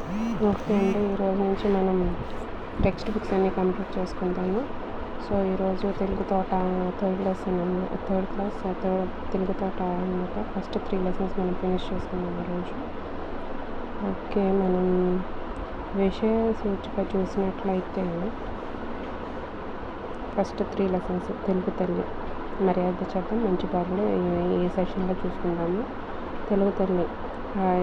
Okay అండి, ఈరోజు నుంచి మనం టెక్స్ట్ బుక్స్ అన్నీ కంప్లీట్ చేసుకుంటాము. సో ఈరోజు తెలుగు తోట third lesson third class Telugu తోట అనమాట. ఫస్ట్ 3 లెసన్స్ మనం ఫినిష్ చేసుకున్నాం ఈరోజు. ఓకే, మనం విషయ సూచిక చూసినట్లయితే ఫస్ట్ 3 లెసన్స్ తెలుగు తల్లి, మర్యాద చట్టం, మంచి బాలుడు ఈ సెషన్లో చూసుకుందాము. తెలుగు తల్లి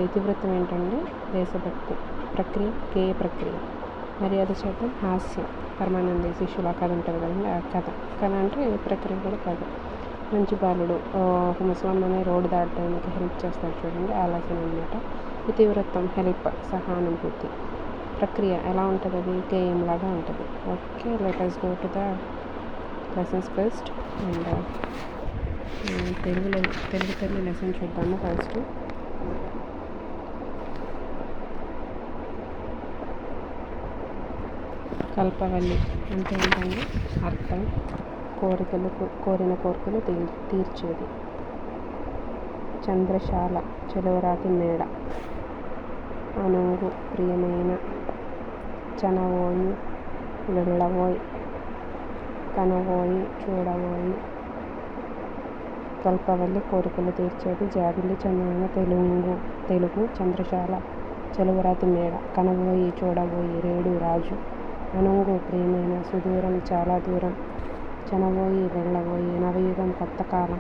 ఇతివృత్తం ఏంటంటే దేశభక్తి, ప్రక్రియ గేయ ప్రక్రియ, మర్యాద చట్టం హాస్యం, పరమానంద శిష్యుల కథ ఉంటుంది కదండి, ఆ కథ అంటే ప్రక్రియ కూడా కాదు. మంచి బాలుడు ఒక ముసలమ్మని రోడ్డు దాటడానికి హెల్ప్ చేస్తాడు చూడండి, ఆ లెసన్ అనమాట. ఇతివృత్తం హెల్ప్, సహానుభూతి. ప్రక్రియ ఎలా ఉంటుంది, అది గేయం లాగా ఉంటుంది. Okay, let us go to the lessons first. And Telugu తల్లి లెసన్ చూద్దాము ఫస్ట్. కల్పవల్లి అంటే ఏంటంటే అర్థం కోరిన కోరికలు తీర్చేది. చంద్రశాల చెలువరాతి మేడ. అనుంగు ప్రియమైన, చనవోయి వెళ్ళవోయి, కనవోయి చూడవోయి. కల్పవల్లి కోరికలు తీర్చేది. జాబిల్లి చందమైన తెలుగు చంద్రశాల చెలువరాతి మేడ. కనబోయి చూడబోయి రేడు రాజు. అనుంగు ప్రియమైన, సుదూరం చాలా దూరం. చనబోయి వెళ్ళబోయి నవయుగం కొత్త కాలం.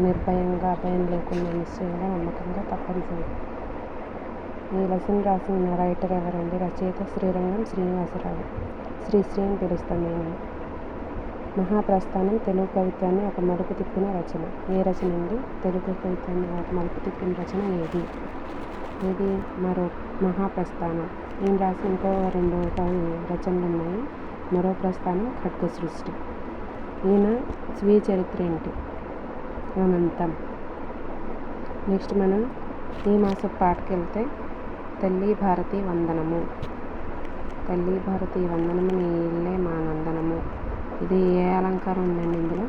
నిర్భయంగా, భయం లేకుండా, నిశ్చయంగా, నమ్మకంగా, తప్పనిసరి. ఈ లెసన్ రాసిన రైటర్ ఎవరండి? రచయిత శ్రీరంగం శ్రీనివాసరావు. శ్రీ అని పిలుస్తాం నేను. మహాప్రస్థానం తెలుగు కవిత్వాన్ని ఒక మలుపు తిప్పిన రచన. ఏ రచన అండి? తెలుగు కవిత్వాన్ని ఒక మలుపు తిప్పిన రచన ఏది? మరో మహాప్రస్థానం. ఈయన రాసి ఇంకో 2 రచనలు ఉన్నాయి. మరో ప్రస్థానం, ఖడ్గ సృష్టి. ఈయన స్వీయ చరిత్ర ఏంటి? అనంతం. నెక్స్ట్ మనం ఈ మాసం పాటకి వెళ్తే తల్లి భారతి వందనము. తల్లి భారతి వందనము, నీ ఇల్లే మా నందనము. ఇది ఏ అలంకారం ఉందండి ఇందులో?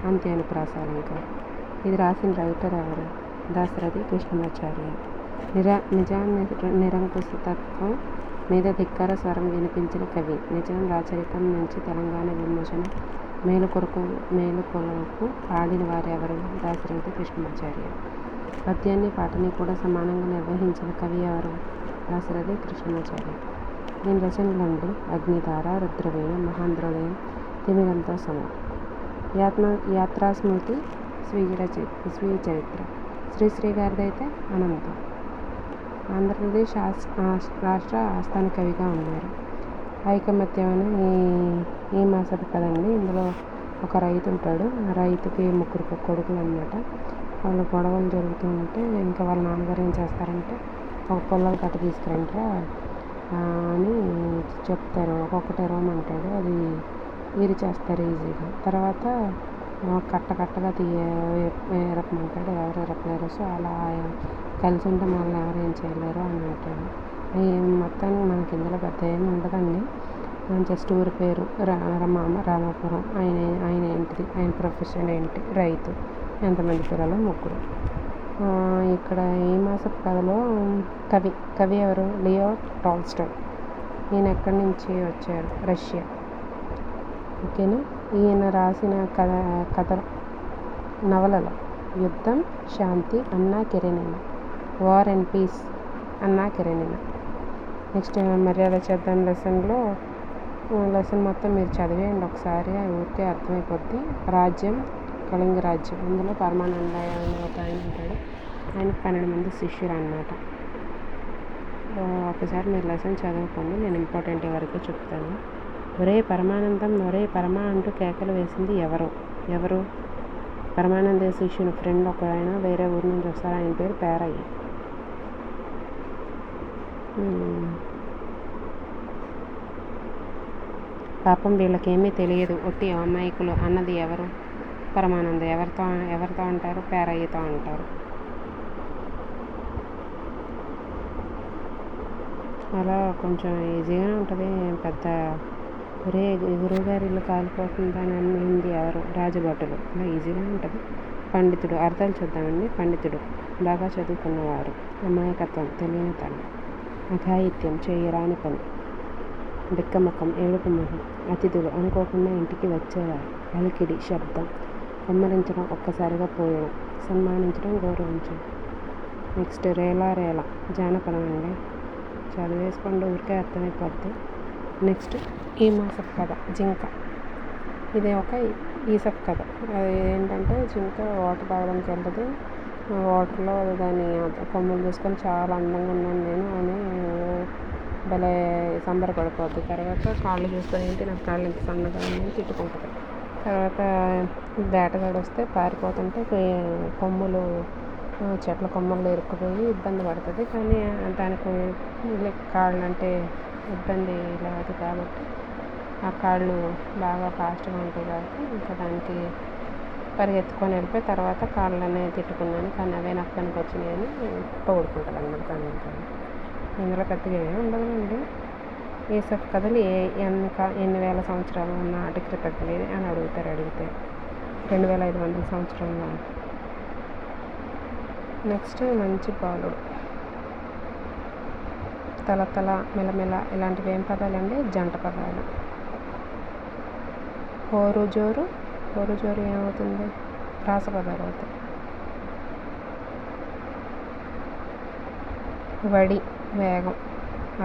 అంత్యానుప్రాస అలంకారం. ఇది రాసిన రైటర్ ఎవరు? దాశరథి కృష్ణమాచార్య. నిరంకుశతత్వం మీద ధిక్కార స్వరం వినిపించిన కవి. నిజాం రాచరికం నుంచి తెలంగాణ విమోచన మేలుకొరకు పాడిన వారెవరు? దాశరథి కృష్ణమాచార్య. పద్యాన్ని పాటని కూడా సమానంగా నిర్వహించిన కవి ఎవరు? దాశరథి కృష్ణమాచార్య. దీని రచనలండి అగ్నిధార, రుద్రవీణ, మహాంధ్రోదయం, తిమిరంతో సమం. యాత్రాస్మృతి స్వీయ చరిత్ర. శ్రీశ్రీ గారిది అయితే అనంతం. ఆంధ్రప్రదేశ్ రాష్ట్ర ఆస్థాన కవిగా ఉన్నారు. ఐకమత్యం అని ఈ మాసపు కదండి. ఇందులో ఒక రైతు ఉంటాడు. ఆ రైతుకి 3 కొడుకులు అనమాట. వాళ్ళు గొడవలు జరుగుతూ ఉంటే ఇంకా వాళ్ళ నాన్నగారు ఏం చేస్తారంటే, ఒక పొలాలు కట్ట తీసుకురంటారా అని చెప్తారు. ఒక్కొక్కటి ఇరవమంటాడు. అది వీరు చేస్తారు ఈజీగా. తర్వాత కట్టగా ఎరపమంటాడు. ఎవరు ఎరపలేరు. సో అలా కలిసి ఉంటే మనల్ని ఎవరు ఏం చేయలేరు అని అంటాడు. మొత్తానికి మనకి ఇందులో పెద్ద ఏమి ఉండదండి. జస్ట్ ఊరి పేరు రామాపురం. ఆయన ఏంటిది, ఆయన ప్రొఫెషన్ ఏంటి, రైతు. ఎంతమంది పిల్లలు? 3. ఇక్కడ ఈ మాసపు కథలో కవి ఎవరు? Leo Tolstoy. ఈయన ఎక్కడి నుంచి వచ్చారు? రష్యా. ఓకేనా. ఈయన రాసిన కథ నవలలో యుద్ధం, శాంతి, అన్నా కెరెనినా, వార్ అండ్ పీస్, అన్నా కెరెనినా. నెక్స్ట్ మర్యాద చేద్దాం లెసన్ మొత్తం మీరు చదివేయండి ఒకసారి, ఊరికే అర్థమైపోద్ది. రాజ్యం, కళింగ రాజ్యం. అందులో పరమానంద అనే ఒక ఆయన ఉంటాడు. ఆయనకు 12 మంది శిష్యులు అన్నమాట. ఒకసారి మీరు లెసన్ చదువుకోండి, నేను ఇంపార్టెంట్ వరకు చెప్తాను. ఒరే పరమానందం, ఒరే పరమా అంటూ కేకలు వేసింది ఎవరు? పరమానంద శిష్యుని ఫ్రెండ్ ఒక ఆయన వేరే ఊరి నుంచి వస్తారు. ఆయన పేరు పేరయ్య. పాపం వీళ్ళకేమీ తెలియదు, ఒట్టి అమాయకులు అన్నది ఎవరు? పరమానంద. ఎవరితో అంటారు? పేరయ్యతో అంటారు. అలా కొంచెం ఈజీగానే ఉంటుంది. పెద్ద ఒరే గురువుగారి ఇల్లు కాలిపోతుందని అనింది ఎవరు? రాజభటులు. అలా ఈజీగానే ఉంటుంది. పండితుడు. అర్థాలు చూద్దామండి. పండితుడు, బాగా చదువుకున్నవారు. అమాయకత్వం, తెలియనితనం. అఘాయిత్యం, చేయరాని పని, బిక్కముఖం, ఏడుపు మొహం, అతిథులు అనుకోకుండా ఇంటికి వచ్చేవారు, అలికిడి, శబ్దం, కుమ్మరించడం, ఒక్కసారిగా పోయడం, సన్మానించడం, గౌరవించడం. నెక్స్ట్ రేలా రేలా, జానపదం అండి, చదివేసుకోండి ఊరికే అర్థమైపోద్ది. నెక్స్ట్ ఈమాసపు కథ, జింక. ఇది ఒక ఈసప్ కథ. అది ఏంటంటే జింక వాటర్ తాగడానికి వెళ్తుంది. వాటర్లో దాని కొమ్ములు చూసుకొని చాలా అందంగా ఉన్నాను నేను అని భలే సంబరపడిపోద్ది. తర్వాత కాళ్ళు చూసుకొని ఏంటి నాకు కాళ్ళు ఇంత సన్నగా అని తిట్టుకుంటుంది. తర్వాత వేటగాడు వస్తే పారిపోతుంటే కొమ్ములు చెట్ల కొమ్మల్లో ఇరుక్కుపోయి ఇబ్బంది పడుతుంది. కానీ దానికి కాళ్ళు అంటే ఇబ్బంది లేదు కాబట్టి ఆ కాళ్ళు బాగా ఫాస్ట్గా ఉంటాయి కాబట్టి ఇంకా దానికి పరిగెత్తుకొని వెళ్ళిపోయి తర్వాత కాళ్ళనే తిట్టుకున్నాను కానీ అవే నాకు పనికి వచ్చినాయని పొగుడుకుంటుంది అన్నమాట. దానికి ఇందులో పెద్దగా ఏమీ ఉండదండి. ఈసప్ కథలు ఎన్ని వేల సంవత్సరాలు నాటి క్రితం అని అడిగితే 2500 సంవత్సరంలో. నెక్స్ట్ మంచి బాలుడు, తల మెలమెల ఇలాంటివి ఏం పదాలండి? జంట పదాలు. హోరు జోరు ఏమవుతుంది? ప్రాస పదాలు అవుతాయి. వడి, వేగం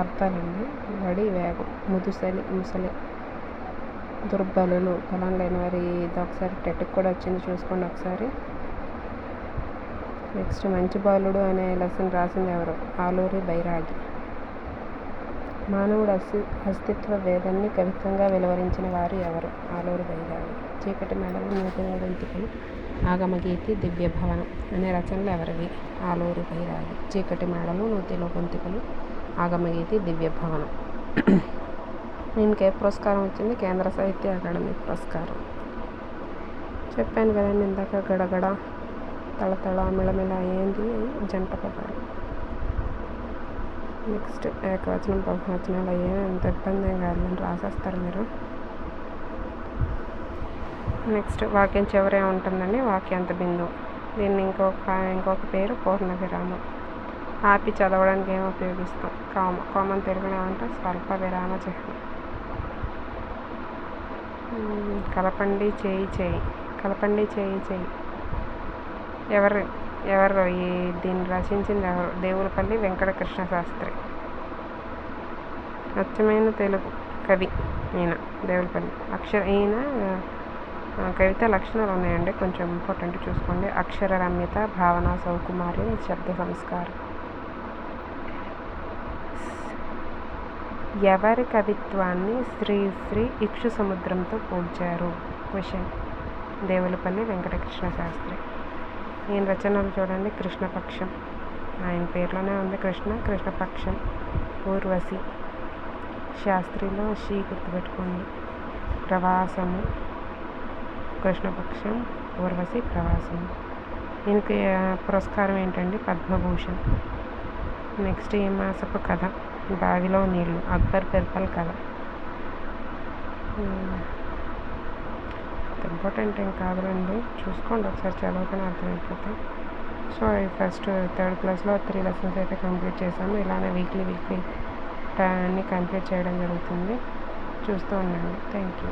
అర్థాలండి. వడి, వేగం, ముసలి, దుర్బలులు, బలం లేని వారి. ఇది ఒకసారి టెట్కి కూడా వచ్చింది, చూసుకోండి ఒకసారి. నెక్స్ట్ మంచి బాలుడు అనే లెసన్ రాసింది ఎవరు? ఆలూరి బైరాగి. మానవుడు అస్తిత్వ వేదాన్ని కవిత్వంగా వెలువరించిన వారు ఎవరు? ఆలూరి బైరాగి. చీకటి మెడలు, నూతిలో గొంతుకలు, ఆగమగీతి, దివ్యభవనం అనే రచనలు ఎవరివి? ఆలూరి బైరాగి. చీకటి మెడలు, నూతిలో గొంతుకలు, ఆగమగీతి, దివ్యభవనం. దీనికి ఏ పురస్కారం వచ్చింది? కేంద్ర సాహిత్య అకాడమీ పురస్కారం. చెప్పాను కదండి ఇందాక, గడగడ, తళతళ, మిళమిళ ఏంటి? జంట పదాలు. నెక్స్ట్ ఏకవచనం, బహువచనాలు అయ్యే ఎంత ఇబ్బంది ఏం కాదులని రాసేస్తారు మీరు. నెక్స్ట్ వాక్యం చివరే ఉంటుందండి వాక్యాంత బిందువు. దీన్ని ఇంకొక పేరు పూర్ణ విరామం. ఆపి చదవడానికి ఏమి ఉపయోగిస్తాం? కామన్ తెలుగులో అంటే స్వల్ప విరామ చిహ్నం. కలపండి చేయి. ఎవరు దీన్ని రచించింది ఎవరు? దేవులపల్లి వెంకటకృష్ణ శాస్త్రి. అచ్చమైన తెలుగు కవి ఈయన దేవులపల్లి. ఈయన కవిత లక్షణాలు ఉన్నాయండి, కొంచెం ఇంపార్టెంట్ చూసుకోండి. అక్షర రమ్యత, భావన సౌకుమార్యం, శబ్ద సంస్కారం. ఎవరి కవిత్వాన్ని శ్రీ ఇక్షు సముద్రంతో పోల్చారు? క్వశ్చన్. దేవులపల్లి వెంకటకృష్ణ శాస్త్రి. ఈయన రచనలు చూడండి. కృష్ణపక్షం, ఆయన పేర్లోనే ఉంది కృష్ణపక్షం. ఊర్వశి, శాస్త్రిలో షీ గుర్తుపెట్టుకోండి. ప్రవాసము, కృష్ణపక్షం, ఊర్వశి, ప్రవాసము. ఈయనకి పురస్కారం ఏంటండి? పద్మభూషణ్. నెక్స్ట్ ఈ మాసపు కథ, బావిలో నీళ్ళు, అక్బర్ బీర్బల్ కథ. ఇంపార్టెంట్ ఏం కాదులండి, చూసుకోండి ఒకసారి, చదువుకొని అర్థమైపోతాయి. సో ఫస్ట్ 3rd క్లాస్లో 3 లెసన్స్ అయితే కంప్లీట్ చేశాము. ఇలానే వీక్లీ అన్ని కంప్లీట్ చేయడం జరుగుతుంది. చూస్తూ ఉండండి. Thank you.